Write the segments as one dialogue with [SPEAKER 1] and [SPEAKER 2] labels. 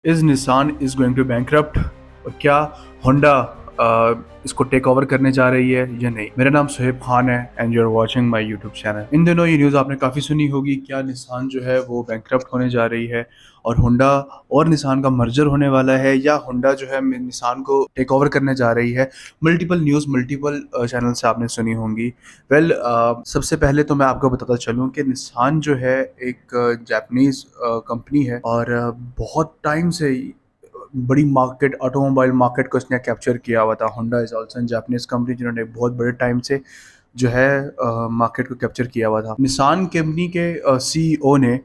[SPEAKER 1] Is Nissan is going to bankrupt और क्या Honda इसको टेक ओवर करने जा रही है या नहीं। मेरा नाम सुहेब खान है and you are watching my YouTube channel. इन दिनों ये न्यूज़ आपने काफ़ी सुनी होगी, क्या निसान जो है वो बैंकरप्ट होने जा रही है और होंडा और निसान का मर्जर होने वाला है, या होंडा जो है निसान को टेक ओवर करने जा रही है। मल्टीपल न्यूज़ मल्टीपल चैनल से आपने सुनी होंगी। वेल, सबसे पहले तो मैं आपको बताता चलूँ कि निसान जो है एक जापानीज कंपनी है और बहुत टाइम से बड़ी मार्केट, ऑटोमोबाइल मार्केट को इसने कैप्चर किया हुआ था। Honda is also Japanese company जिन्होंने बहुत बड़े टाइम से जो है मार्केट को कैप्चर किया हुआ था। निसान कंपनी के सीईओ ने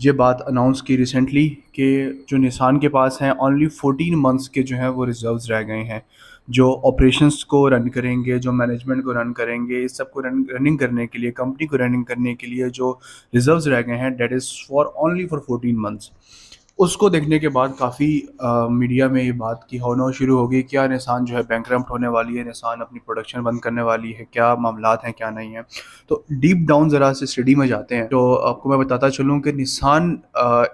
[SPEAKER 1] ये बात अनाउंस की रिसेंटली कि जो निसान के पास हैं ओनली 14 मंथ्स के जो हैं वो रिजर्व्स रह गए हैं, जो ऑपरेशंस को रन करेंगे, जो मैनेजमेंट को रन करेंगे, इस सब को रनिंग करने के लिए, कंपनी को रनिंग करने के लिए जो रिजर्व्स रह गए हैं, that is for only for 14 months. उसको देखने के बाद काफ़ी मीडिया में ये बात की होना शुरू हो गई, क्या निसान जो है बैंकरप्ट होने वाली है, निसान अपनी प्रोडक्शन बंद करने वाली है, क्या मामलात हैं क्या नहीं है। तो डीप डाउन ज़रा से स्टडी में जाते हैं तो आपको मैं बताता चलूँ कि निसान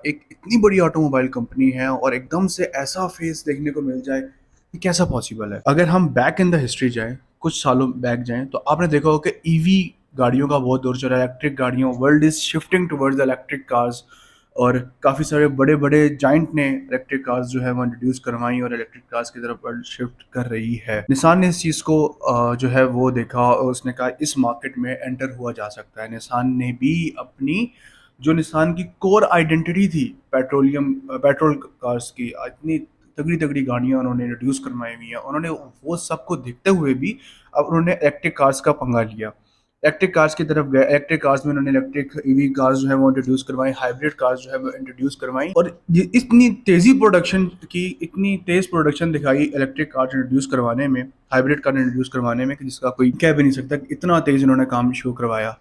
[SPEAKER 1] एक इतनी बड़ी ऑटोमोबाइल कंपनी है और एकदम से ऐसा फेस देखने को मिल जाए, ये कैसा पॉसिबल है। अगर हम बैक इन द हिस्ट्री जाएं, कुछ सालों बैक जाएं, तो आपने देखा होगा कि ईवी गाड़ियों का बहुत दौर चला है, इलेक्ट्रिक गाड़ियों, world is shifting towards electric cars. और काफ़ी सारे बड़े बड़े जाइंट ने इलेक्ट्रिक कार्स जो है वो इंट्रोड्यूस करवाई और इलेक्ट्रिक कार्स की तरफ वर्ल्ड शिफ्ट कर रही है। निसान ने इस चीज़ को जो है वो देखा और उसने कहा इस मार्केट में एंटर हुआ जा सकता है। निसान ने भी अपनी, जो निसान की कोर आइडेंटिटी थी, पेट्रोल कार्स की, इतनी तगड़ी तगड़ी गाड़ियाँ उन्होंने इंट्रोड्यूस करवाई हुई हैं, उन्होंने वो सबको देखते हुए भी अब उन्होंने इलेक्ट्रिक कार्स का पंगा लिया, इलेक्ट्रिक कार्स की तरफ गए। इलेक्ट्रिक कार्स में उन्होंने इलेक्ट्रिक ईवी कार्स जो है वो इंट्रोड्यूस करवाई, हाइब्रिड कार्स जो है वो इंट्रोड्यूस करवाई, और ये इतनी तेजी प्रोडक्शन की, इतनी तेज प्रोडक्शन दिखाई इलेक्ट्रिक कार्स इंट्रोड्यूस करवाने में, हाइब्रिड कार इंट्रोड्यूस करवाने में, कि जिसका कोई कह भी नहीं सकता कि इतना तेज उन्होंने काम शुरू करवाया।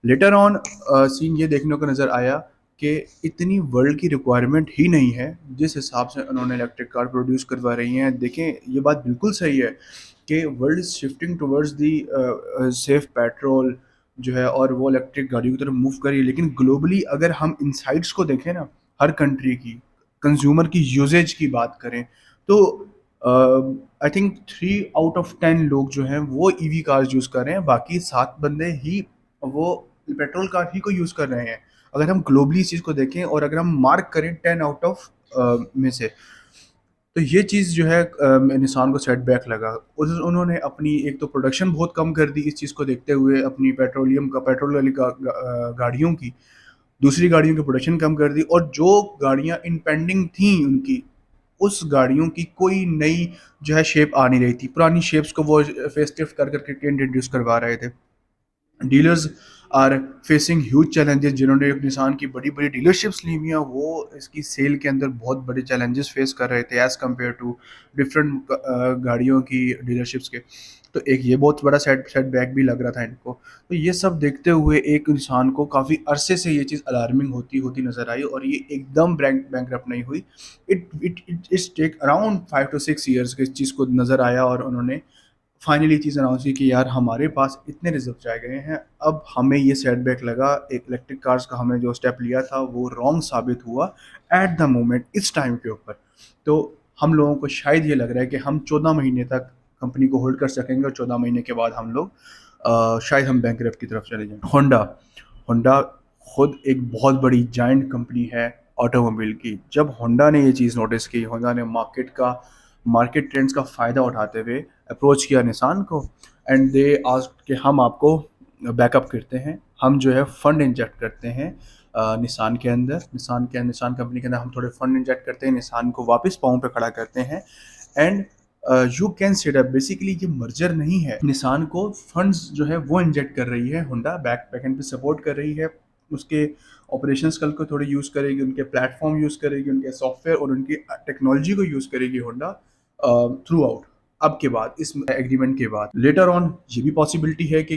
[SPEAKER 1] लेटर ऑन सीन ये देखने को नज़र आया कि इतनी वर्ल्ड की रिक्वायरमेंट ही नहीं है जिस हिसाब से उन्होंने इलेक्ट्रिक कार प्रोड्यूस करवा रही हैं। देखें, ये बात बिल्कुल सही है कि world is shifting towards the safe petrol जो है, और वो इलेक्ट्रिक गाड़ियों की तरफ मूव कर रही है। लेकिन ग्लोबली अगर हम इनसाइट्स को देखें ना, हर कंट्री की कंज्यूमर की यूजेज की बात करें, तो आई थिंक 3 आउट ऑफ 10 लोग जो हैं वो ईवी कार्स यूज़ कर रहे हैं, बाकी 7 बंदे ही वो पेट्रोल कार ही को यूज़ कर रहे हैं। अगर हम ग्लोबली इस चीज़ को देखें और अगर हम मार्क करें 10 आउट ऑफ में से, तो ये चीज़ जो है निसान को सेटबैक लगा। उन्होंने अपनी एक तो प्रोडक्शन बहुत कम कर दी इस चीज़ को देखते हुए, अपनी पेट्रोल वाली गाड़ियों की, दूसरी गाड़ियों की प्रोडक्शन कम कर दी, और जो गाड़ियाँ इनपेंडिंग थी उनकी, उस गाड़ियों की कोई नई जो है शेप आ नहीं रही थी, पुरानी शेप्स को वो फेसलिफ्ट कर करके इंट्रोड्यूस करवा रहे थे। Dealers are facing huge challenges, जिन्होंने निसान की बड़ी बड़ी डीलरशिप्स ली हुई हैं, वो इसकी सेल के अंदर बहुत बड़े चैलेंजेस फेस कर रहे थे एज़ कम्पेयर टू डिफरेंट गाड़ियों की डीलरशिप्स के। तो एक ये बहुत बड़ा सेटबैक भी लग रहा था इनको। तो ये सब देखते हुए एक इंसान को काफ़ी अरसे से ये चीज़ अलार्मिंग होती होती नज़र आई, और ये एकदम बैंकरप्ट नहीं हुई। It's take around 5 to 6 years के इस चीज़ को नज़र आया, और उन्होंने फाइनली चीज़ अनाउंस की कि यार हमारे पास इतने रिजर्व रह गए हैं, अब हमें ये सेटबैक लगा, एक इलेक्ट्रिक कार्स का हमने जो स्टेप लिया था वो रॉन्ग साबित हुआ एट द मोमेंट, इस टाइम के ऊपर। तो हम लोगों को शायद ये लग रहा है कि हम 14 महीने तक कंपनी को होल्ड कर सकेंगे, और 14 महीने के बाद हम लोग शायद हम बैंक की तरफ चले जाएं। होंडा होंडा खुद एक बहुत बड़ी जाइंट कंपनी है ऑटोमोबाइल की। जब होंडा ने ये चीज़ नोटिस की, होंडा ने मार्केट ट्रेंड्स का फ़ायदा उठाते हुए अप्रोच किया निसान को, एंड दे आस्क्ड कि हम आपको बैकअप करते हैं, हम जो है फंड इंजेक्ट करते हैं निसान के अंदर, निसान कंपनी के अंदर हम थोड़े फंड इंजेक्ट करते हैं, निसान को वापस पाँव पे खड़ा करते हैं, and you can set up. Basically ये मर्जर नहीं है, निसान को फंड्स जो है वो इंजेक्ट कर रही है होंडा, बैकएंड पे सपोर्ट कर रही है, उसके ऑपरेशंस कल को थोड़े यूज़ करेगी, उनके प्लेटफॉर्म यूज़ करेगी, उनके सॉफ्टवेयर और उनकी टेक्नोलॉजी को यूज़ करेगी होंडा थ्रू आउट। अब के बाद, इस एग्रीमेंट के बाद, लेटर ऑन ये भी पॉसिबिलिटी है कि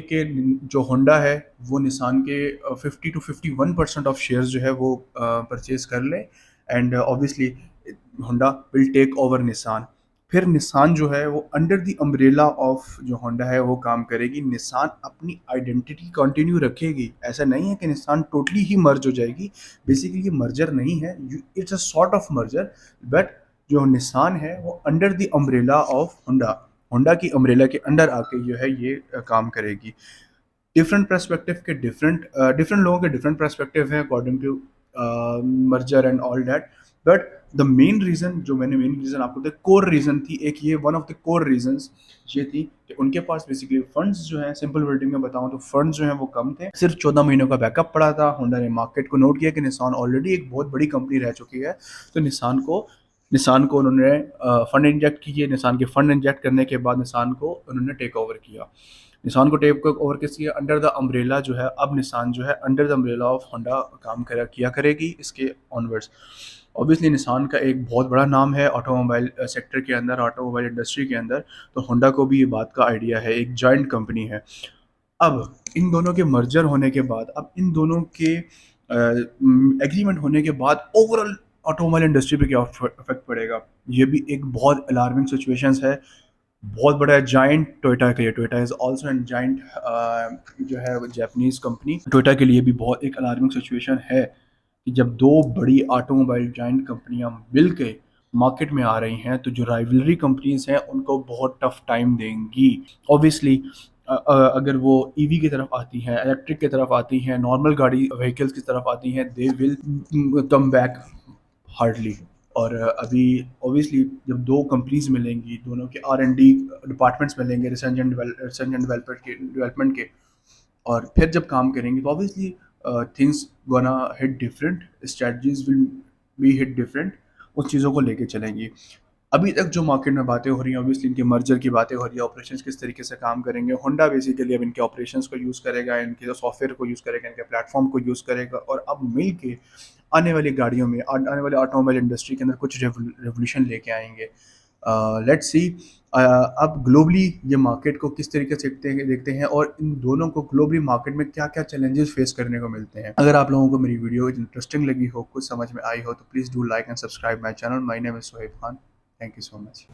[SPEAKER 1] जो होंडा है वो निसान के 50 to 51% ऑफ शेयर्स जो है वो परचेज कर ले, and obviously Honda will take over Nissan. फिर निसान जो है वो अंडर द अम्ब्रेला ऑफ जो होंडा है वो काम करेगी। निसान अपनी आइडेंटिटी कंटिन्यू रखेगी, ऐसा नहीं है कि निसान टोटली ही मर्ज हो जाएगी। बेसिकली ये मर्जर नहीं है, it's a sort of merger, but जो निसान है वो under the umbrella of Honda, Honda की अम्ब्रेला के अंडर आके जो है ये काम करेगी। डिफरेंट पर्सपेक्टिव के डिफरेंट लोगों के डिफरेंट पर्सपेक्टिव हैं according to merger and all that, but the main reason जो मैंने मेन रीजन आपको दिया, कोर रीजन थी एक, ये one of the core reasons ये थी कि उनके पास बेसिकली फंड्स जो है, सिंपल वर्डिंग में बताऊं तो फंड्स जो है वो कम थे, सिर्फ 14 महीनों का बैकअप पड़ा था। होंडा ने मार्केट को नोट किया कि निसान ऑलरेडी एक बहुत बड़ी कंपनी रह चुकी है, तो निसान को उन्होंने फंड इंजेक्ट किए। निसान के फंड इंजेक्ट करने के बाद निसान को उन्होंने टेक ओवर किया। निसान को टेक ओवर किस किया, अंडर द अम्ब्रेला जो है, अब निसान जो है under the umbrella of Honda काम किया करेगी इसके ऑनवर्ड्स। ऑब्वियसली निसान का एक बहुत बड़ा नाम है ऑटोमोबाइल सेक्टर के अंदर, ऑटोमोबाइल इंडस्ट्री के अंदर, तो होंडा को भी ये बात का आइडिया है, एक जॉइंट कंपनी है। अब इन दोनों के मर्जर होने के बाद, अब इन दोनों के एग्रीमेंट होने के बाद ओवरऑल ऑटोमोबाइल इंडस्ट्री पे क्या इफेक्ट पड़ेगा, ये भी एक बहुत अलार्मिंग सिचुएशंस है। बहुत बड़ा जाइंट टोयोटा के लिए, Toyota is also an giant जो है जापानीज कंपनी, टोयोटा के लिए भी बहुत एक अलार्मिंग सिचुएशन है कि जब दो बड़ी ऑटोमोबाइल जाइंट कंपनियां मिल के मार्केट में आ रही हैं, तो जो राइवलरी कंपनीज हैं उनको बहुत टफ टाइम देंगी। ऑब्वियसली अगर वो ईवी की तरफ आती हैं, इलेक्ट्रिक की तरफ आती हैं, नॉर्मल गाड़ी व्हीकल्स की तरफ आती हैं, they will come back hardly. और अभी ऑब्वियसली जब दो कंपनीज मिलेंगी, दोनों के R&D डिपार्टमेंट्स मिलेंगे, रिसर्च एंड डेवलपमेंट के, और फिर जब काम करेंगे तो obviously things gonna hit different, strategies will be hit different, उस चीज़ों को लेके चलेंगी। अभी तक जो मार्केट में बातें हो रही हैं, ऑब्वियसली इनके मर्जर की बातें हो रही है, ऑपरेशंस किस तरीके से काम करेंगे। होंडा बेसिकली अब इनके ऑपरेशंस को यूज़ करेगा, इनके सॉफ्टवेयर को यूज़ करेगा, इनके प्लेटफॉर्म को यूज़ करेगा, और अब मिल के आने वाली गाड़ियों में, आने वाले ऑटोमोबाइल इंडस्ट्री के अंदर कुछ रेवोल्यूशन लेके आएंगे। लेट्स सी अब ग्लोबली ये मार्केट को किस तरीके से देखते हैं, और इन दोनों को ग्लोबली मार्केट में क्या क्या चैलेंजेस फेस करने को मिलते हैं। अगर आप लोगों को मेरी वीडियो इंटरेस्टिंग लगी हो, कुछ समझ में आई हो, तो please do like and subscribe my channel. My name is Sohaib Khan. Thank you so much.